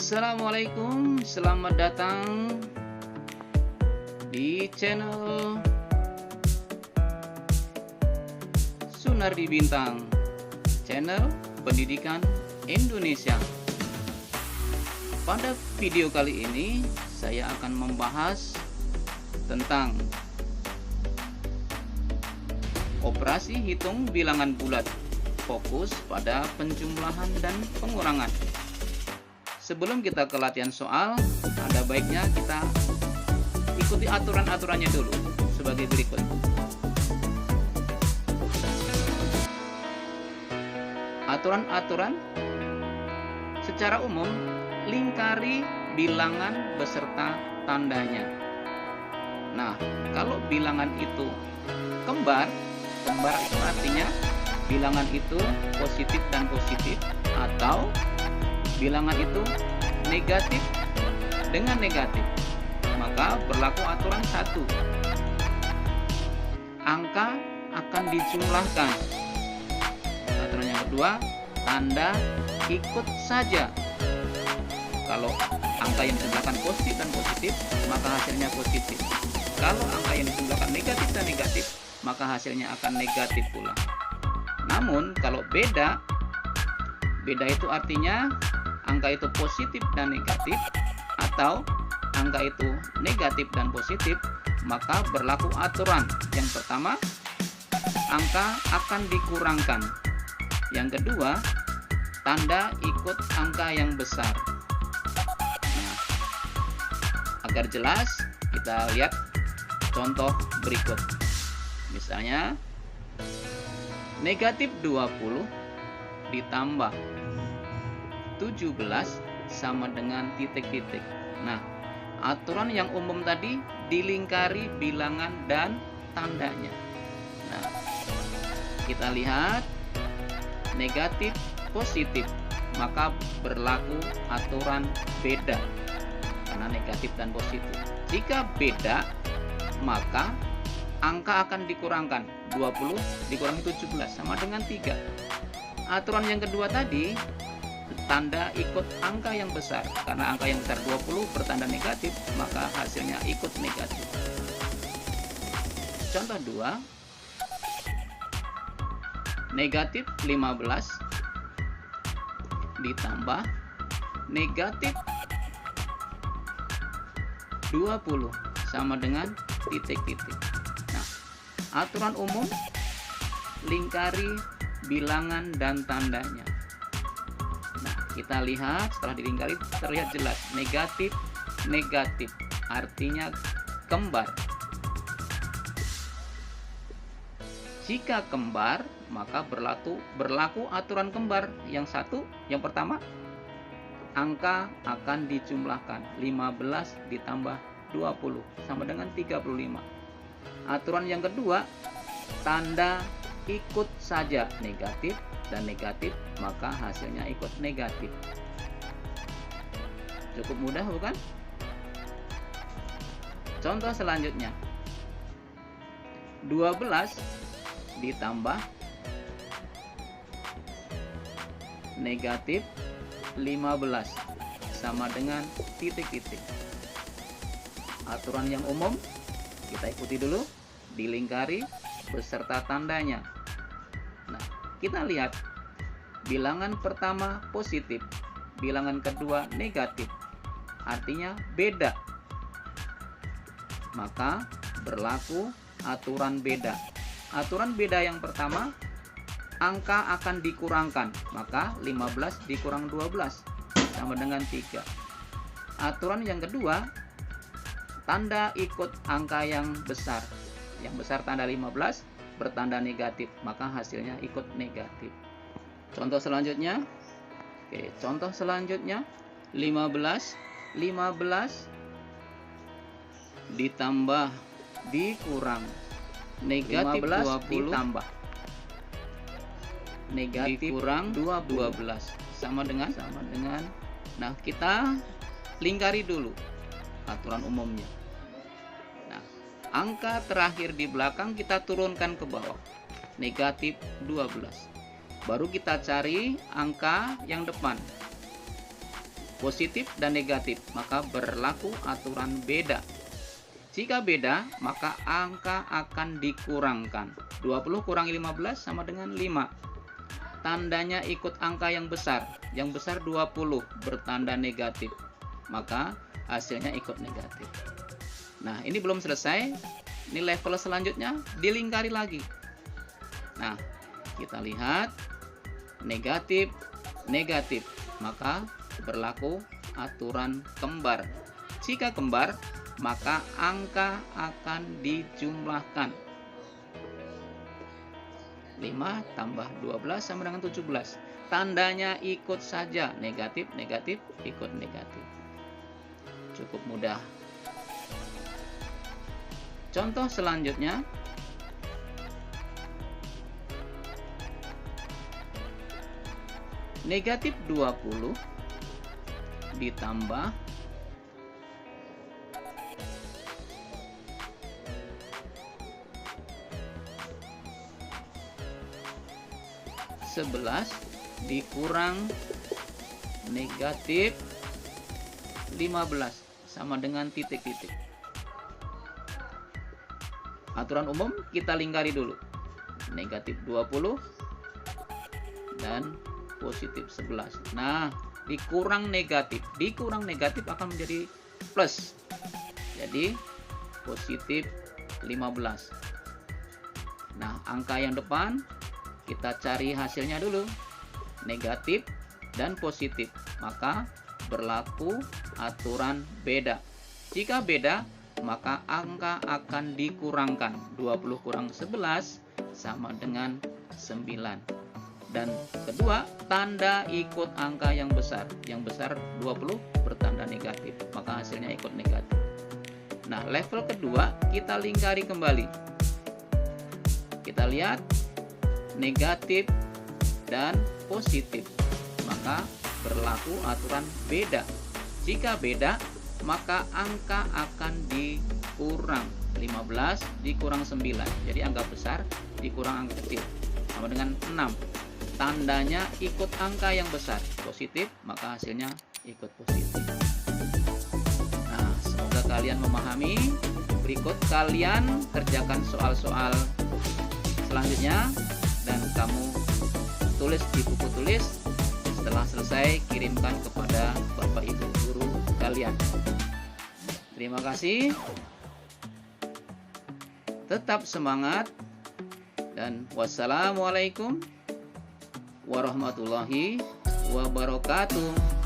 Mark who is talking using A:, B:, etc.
A: Assalamualaikum, selamat datang di channel Sunardi Bintang, channel pendidikan Indonesia. Pada video kali ini saya akan membahas tentang operasi hitung bilangan bulat, fokus pada penjumlahan dan pengurangan. Sebelum kita ke latihan soal, ada baiknya kita ikuti aturan-aturannya dulu sebagai berikut. Aturan-aturan secara umum, lingkari bilangan beserta tandanya. Nah, kalau bilangan itu kembar itu artinya bilangan itu positif dan positif, atau bilangan itu negatif dengan negatif, maka berlaku aturan 1. Angka akan dijumlahkan. Aturan yang kedua, tanda ikut saja. Kalau angka yang dijumlahkan positif dan positif, maka hasilnya positif. Kalau angka yang dijumlahkan negatif dan negatif, maka hasilnya akan negatif pula. Namun kalau beda itu artinya angka itu positif dan negatif, atau angka itu negatif dan positif, maka berlaku aturan. Yang pertama, angka akan dikurangkan. Yang kedua, tanda ikut angka yang besar. Nah, agar jelas, kita lihat contoh berikut. Misalnya, negatif 20 ditambah 17 sama dengan titik-titik. Nah, aturan yang umum tadi dilingkari bilangan dan tandanya. Nah, kita lihat negatif positif, maka berlaku aturan beda karena negatif dan positif. Jika beda, maka angka akan dikurangkan. 20 dikurangi 17 sama dengan 3. Aturan yang kedua tadi, tanda ikut angka yang besar. Karena angka yang besar 20 bertanda negatif, maka hasilnya ikut negatif. Contoh 2, negatif 15 ditambah negatif 20 sama dengan titik-titik. Nah, aturan umum lingkari bilangan dan tandanya. Nah, kita lihat setelah dilingkari terlihat jelas negatif artinya kembar. Jika kembar, maka berlaku aturan kembar. Yang pertama, angka akan dijumlahkan. 15 ditambah 20 sama dengan 35. Aturan yang kedua, tanda ikut saja, negatif dan negatif, maka hasilnya ikut negatif. Cukup mudah, bukan? Contoh selanjutnya, 12 ditambah negatif 15 sama dengan titik-titik. Aturan yang umum kita ikuti dulu, dilingkari beserta tandanya. Nah, kita lihat bilangan pertama positif, bilangan kedua negatif, artinya beda, maka berlaku aturan beda. Aturan beda yang pertama, angka akan dikurangkan, maka 15 dikurang 12 sama dengan 3. Aturan yang kedua, tanda ikut angka yang besar. Yang besar tanda 15 bertanda negatif, maka hasilnya ikut negatif. Contoh selanjutnya, contoh selanjutnya 15 ditambah dikurang negatif 20 ditambah negatif kurang 12 sama dengan. Nah, kita lingkari dulu aturan umumnya. Nah, angka terakhir di belakang kita turunkan ke bawah, negatif 12. Baru kita cari angka yang depan. positif dan negatif, maka berlaku aturan beda. Jika beda, maka angka akan dikurangkan. 20 kurangi 15 sama dengan 5. Tandanya ikut angka yang besar. Yang besar 20 bertanda negatif, maka hasilnya ikut negatif. Nah, ini belum selesai. Ini level selanjutnya, dilingkari lagi. Nah, kita lihat negatif, negatif, maka berlaku aturan kembar. Jika kembar, maka angka akan dijumlahkan. 5 tambah 12 sama dengan 17. Tandanya ikut saja, negatif, negatif, ikut negatif. Cukup mudah. Contoh selanjutnya, negatif 20 ditambah 11 dikurang negatif 15 sama dengan titik-titik. Aturan umum kita lingkari dulu. Negatif 20 dan positif 11. Nah, dikurang negatif akan menjadi plus. Jadi positif 15. Nah, angka yang depan kita cari hasilnya dulu. Negatif dan positif, maka berlaku aturan beda. Jika beda, maka angka akan dikurangkan. 20 kurang 11 sama dengan 9. Dan kedua, tanda ikut angka yang besar. Yang besar 20 bertanda negatif, maka hasilnya ikut negatif. Nah, level kedua kita lingkari kembali. Kita lihat negatif dan positif, maka berlaku aturan beda. Jika beda, maka angka akan dikurang. 15 dikurang 9, jadi angka besar dikurang angka kecil, sama dengan 6. Tandanya ikut angka yang besar, positif, maka hasilnya ikut positif. Nah, semoga kalian memahami. Berikut kalian kerjakan soal-soal selanjutnya dan kamu tulis di buku tulis. Setelah selesai, kirimkan kepada Bapak Ibu guru kalian. Terima kasih. Tetap semangat dan wassalamualaikum warahmatullahi wabarakatuh.